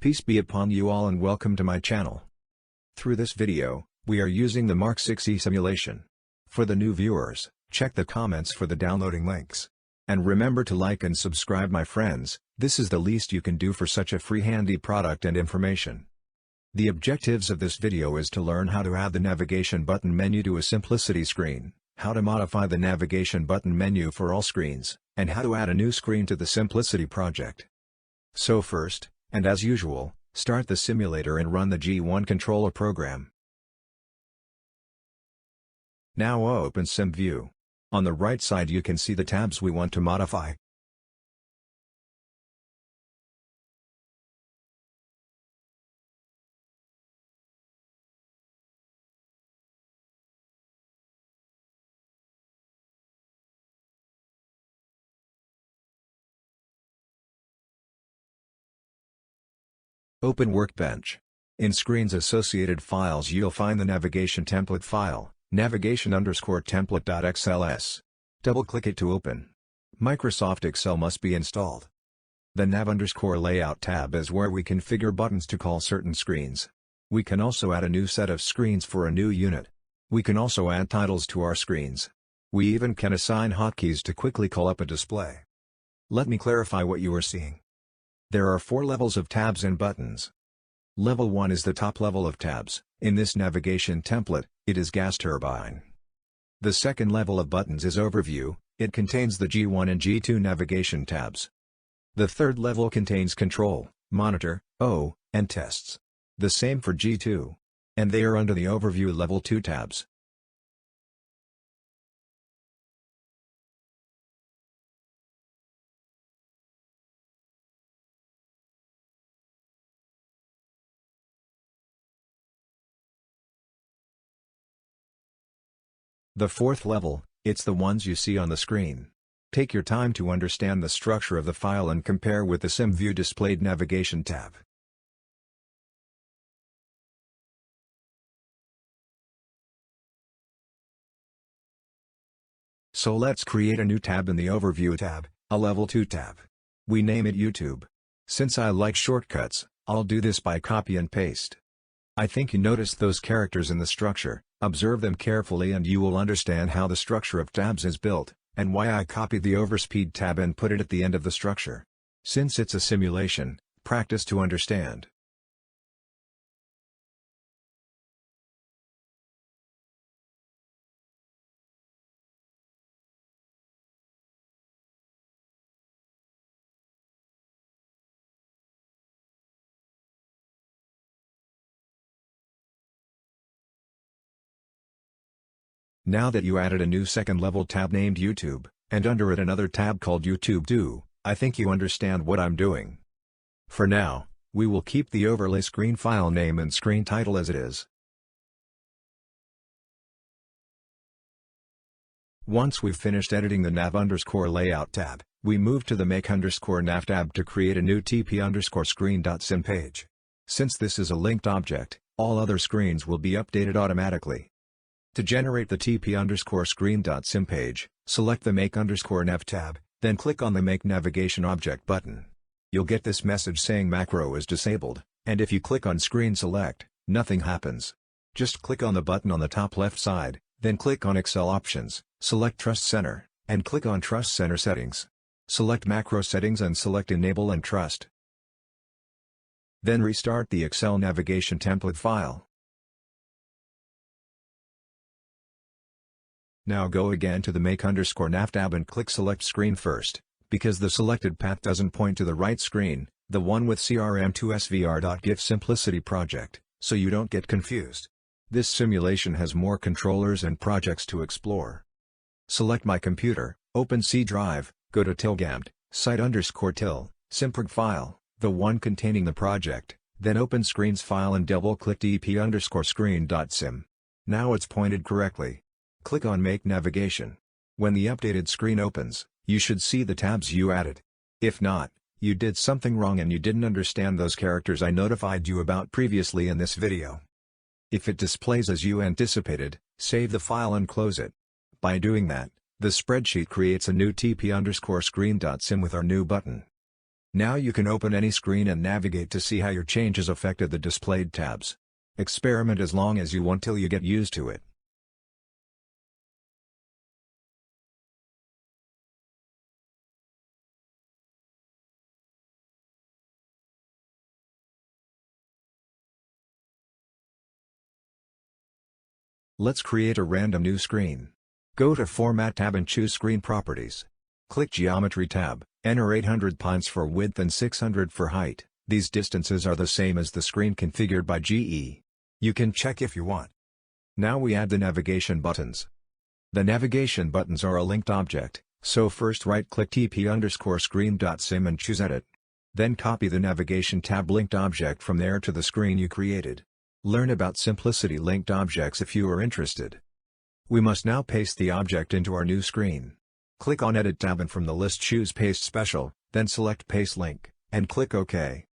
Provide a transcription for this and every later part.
Peace be upon you all and welcome to my channel. Through this video, we are using the Mark VIe simulation. For the new viewers, check the comments for the downloading links. And remember to like and subscribe my friends, this is the least you can do for such a free handy product and information. The objectives of this video is to learn how to add the navigation button menu to a Cimplicity screen, how to modify the navigation button menu for all screens, and how to add a new screen to the Cimplicity project. So first, and as usual, start the simulator and run the G1 controller program. Now open CimView. On the right side you can see the tabs we want to modify. Open Workbench. In Screens Associated Files you'll find the Navigation Template file, navigation_template.xls. Double-click it to open. Microsoft Excel must be installed. The Nav_Layout tab is where we configure buttons to call certain screens. We can also add a new set of screens for a new unit. We can also add titles to our screens. We even can assign hotkeys to quickly call up a display. Let me clarify what you are seeing. There are 4 levels of tabs and buttons. Level 1 is the top level of tabs. In this navigation template, it is gas turbine. The second level of buttons is overview. It contains the G1 and G2 navigation tabs. The third level contains control, monitor, and tests. The same for G2. And they are under the overview level 2 tabs. The fourth level, it's the ones you see on the screen. Take your time to understand the structure of the file and compare with the CimView displayed navigation tab. So let's create a new tab in the Overview tab, a Level 2 tab. We name it YouTube. Since I like shortcuts, I'll do this by copy and paste. I think you noticed those characters in the structure. Observe them carefully and you will understand how the structure of tabs is built, and why I copied the Overspeed tab and put it at the end of the structure. Since it's a simulation, practice to understand. Now that you added a new second-level tab named YouTube, and under it another tab called YouTube 2, I think you understand what I'm doing. For now, we will keep the overlay screen file name and screen title as it is. Once we've finished editing the Nav_Layout tab, we move to the Make_Nav tab to create a new tp_screen.sim page. Since this is a linked object, all other screens will be updated automatically. To generate the tp_screen.sim page, select the Make_Nav tab, then click on the Make Navigation Object button. You'll get this message saying macro is disabled, and if you click on Screen Select, nothing happens. Just click on the button on the top left side, then click on Excel Options, select Trust Center, and click on Trust Center Settings. Select Macro Settings and select Enable and Trust. Then restart the Excel Navigation Template file. Now go again to the Make_Nav tab and click Select Screen first, because the selected path doesn't point to the right screen, the one with crm2svr.gif Cimplicity project, so you don't get confused. This simulation has more controllers and projects to explore. Select My Computer, open C drive, go to tilgamt, site_til, simprig file, the one containing the project, then open Screens file and double-click tp_screen.sim. Now it's pointed correctly. Click on Make Navigation. When the updated screen opens, you should see the tabs you added. If not, you did something wrong and you didn't understand those characters I notified you about previously in this video. If it displays as you anticipated, save the file and close it. By doing that, the spreadsheet creates a new tp_screen.sim with our new button. Now you can open any screen and navigate to see how your changes affected the displayed tabs. Experiment as long as you want till you get used to it. Let's create a random new screen. Go to Format tab and choose Screen Properties. Click Geometry tab, enter 800 pines for width and 600 for height. These distances are the same as the screen configured by GE. You can check if you want. Now we add the navigation buttons. The navigation buttons are a linked object, so first right-click tp_screen.sim and choose Edit. Then copy the navigation tab linked object from there to the screen you created. Learn about Cimplicity linked objects if you are interested. We must now paste the object into our new screen. Click on Edit tab and from the list choose Paste Special, then select Paste Link, and click OK.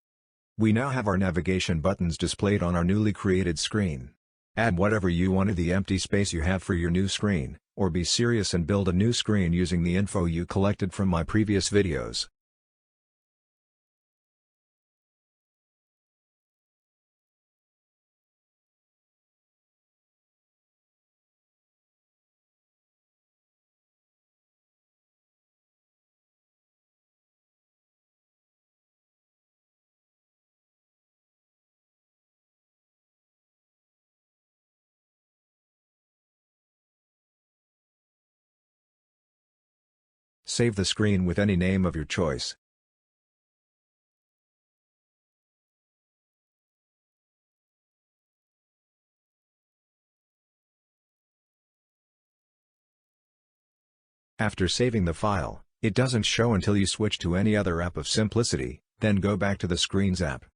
We now have our navigation buttons displayed on our newly created screen. Add whatever you want to the empty space you have for your new screen, or be serious and build a new screen using the info you collected from my previous videos. Save the screen with any name of your choice. After saving the file, it doesn't show until you switch to any other app of Cimplicity, then go back to the Screens app.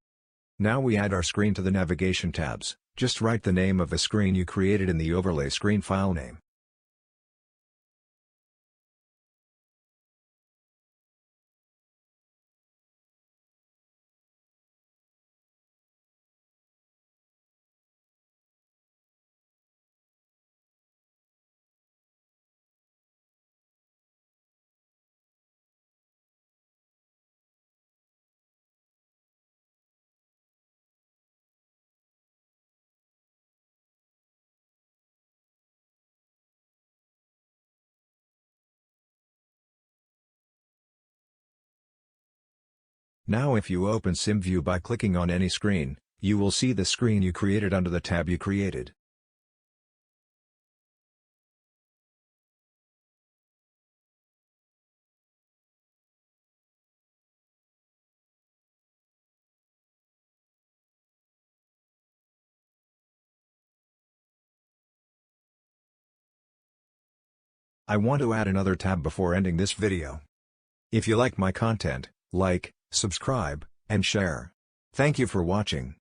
Now we add our screen to the navigation tabs. Just write the name of the screen you created in the overlay screen file name. Now if you open CimView by clicking on any screen, you will see the screen you created under the tab you created. I want to add another tab before ending this video. If you like my content, like, subscribe, and share. Thank you for watching.